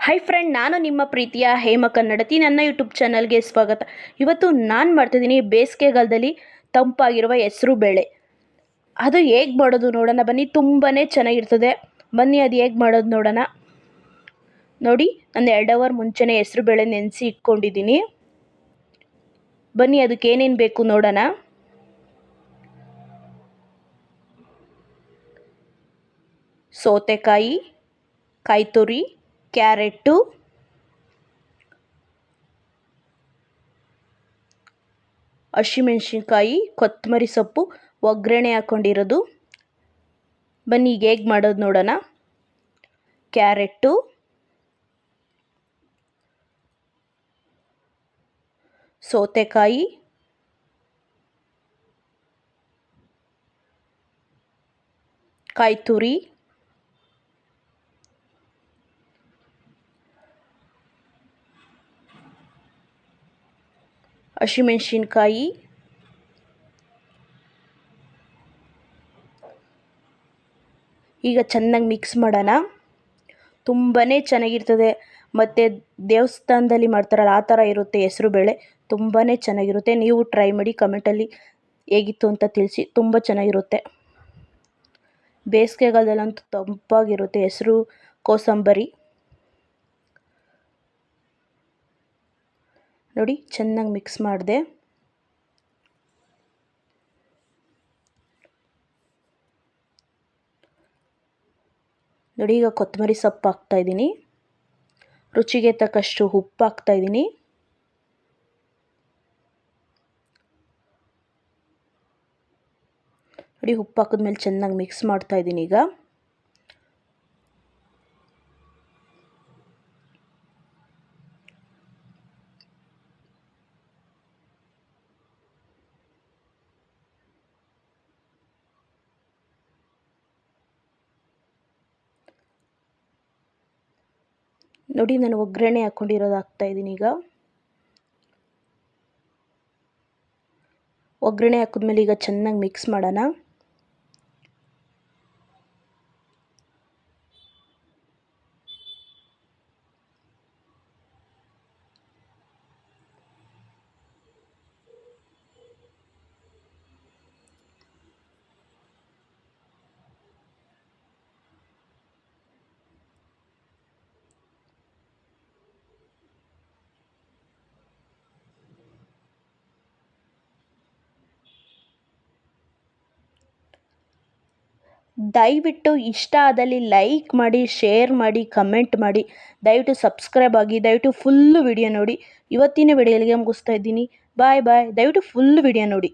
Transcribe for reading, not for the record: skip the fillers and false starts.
Hi friend, ನಾನು ನಿಮ್ಮ ಪ್ರೀತಿಯ ಹೇಮ ಕನ್ನಡತಿ. ನನ್ನ ಯೂಟ್ಯೂಬ್ ಚಾನಲ್ಗೆ ಸ್ವಾಗತ. ಇವತ್ತು ನಾನು ಮಾಡ್ತಿದ್ದೀನಿ ಬೇಸಿಗೆಗಾಲದಲ್ಲಿ ತಂಪಾಗಿರುವ ಹೆಸರು ಬೇಳೆ. ಅದು ಹೇಗೆ ಮಾಡೋದು ನೋಡೋಣ ಬನ್ನಿ. ತುಂಬಾ ಚೆನ್ನಾಗಿರ್ತದೆ. ಬನ್ನಿ ಅದು ಹೇಗೆ ಮಾಡೋದು ನೋಡೋಣ. ನೋಡಿ, ನಾನು 2 ಅವರ್ ಮುಂಚೆನೇ ಹೆಸರು ಬೇಳೆ ನೆನೆಸಿ ಇಟ್ಕೊಂಡಿದ್ದೀನಿ. ಬನ್ನಿ ಅದಕ್ಕೆ ಏನೇನು ಬೇಕು ನೋಡೋಣ. ಸೌತೆಕಾಯಿ, ಕಾಯಿ ತುರಿ, ಕ್ಯಾರೆಟು, ಹಸಿಮೆಣಸಿನ್ಕಾಯಿ, ಕೊತ್ತಂಬರಿ ಸೊಪ್ಪು, ಒಗ್ಗರಣೆ ಹಾಕ್ಕೊಂಡಿರೋದು. ಬನ್ನಿ ಈಗ ಹೇಗೆ ಮಾಡೋದು ನೋಡೋಣ. ಕ್ಯಾರೆಟು, ಸೌತೆಕಾಯಿ, ಕಾಯಿ ತುರಿ, ಹಸಿಮೆಣಸಿನ್ಕಾಯಿ, ಈಗ ಚೆನ್ನಾಗಿ ಮಿಕ್ಸ್ ಮಾಡೋಣ. ತುಂಬಾ ಚೆನ್ನಾಗಿರ್ತದೆ. ಮತ್ತು ದೇವಸ್ಥಾನದಲ್ಲಿ ಮಾಡ್ತಾರಲ್ಲ ಆ ಥರ ಇರುತ್ತೆ ಹೆಸರು ಬೇಳೆ. ತುಂಬಾ ಚೆನ್ನಾಗಿರುತ್ತೆ. ನೀವು ಟ್ರೈ ಮಾಡಿ, ಕಮೆಂಟಲ್ಲಿ ಹೇಗಿತ್ತು ಅಂತ ತಿಳಿಸಿ. ತುಂಬ ಚೆನ್ನಾಗಿರುತ್ತೆ. ಬೇಸಿಗೆಗಾಲದಲ್ಲಂತೂ ತಂಪಾಗಿರುತ್ತೆ ಹೆಸರು ಕೋಸಂಬರಿ. ನೋಡಿ, ಚೆನ್ನಾಗಿ ಮಿಕ್ಸ್ ಮಾಡಿದೆ. ನೋಡಿ, ಈಗ ಕೊತ್ತಂಬರಿ ಸೊಪ್ಪು ಹಾಕ್ತಾಯಿದ್ದೀನಿ. ರುಚಿಗೆ ತಕ್ಕಷ್ಟು ಉಪ್ಪು ಹಾಕ್ತಾಯಿದ್ದೀನಿ. ನೋಡಿ, ಉಪ್ಪು ಹಾಕಿದ್ಮೇಲೆ ಚೆನ್ನಾಗಿ ಮಿಕ್ಸ್ ಮಾಡ್ತಾಯಿದ್ದೀನಿ ಈಗ. ನೋಡಿ, ನಾನು ಒಗ್ಗರಣೆ ಹಾಕ್ಕೊಂಡಿರೋದು ಹಾಕ್ತಾಯಿದ್ದೀನಿ ಈಗ. ಒಗ್ಗರಣೆ ಹಾಕಿದ್ಮೇಲೆ ಈಗ ಚೆನ್ನಾಗಿ ಮಿಕ್ಸ್ ಮಾಡೋಣ. ದಯವಿಟ್ಟು ಇಷ್ಟ ಆದಲ್ಲಿ ಲೈಕ್ ಮಾಡಿ, ಶೇರ್ ಮಾಡಿ, ಕಮೆಂಟ್ ಮಾಡಿ. ದಯವಿಟ್ಟು ಸಬ್ಸ್ಕ್ರೈಬ್ ಆಗಿ. ದಯವಿಟ್ಟು ಫುಲ್ಲು ವಿಡಿಯೋ ನೋಡಿ. ಇವತ್ತಿನ ವಿಡಿಯೋ ಇಲ್ಲಿಗೆ ಮುಗಿಸ್ತಾ ಇದ್ದೀನಿ. ಬಾಯ್ ಬಾಯ್. ದಯವಿಟ್ಟು ಫುಲ್ ವಿಡಿಯೋ ನೋಡಿ.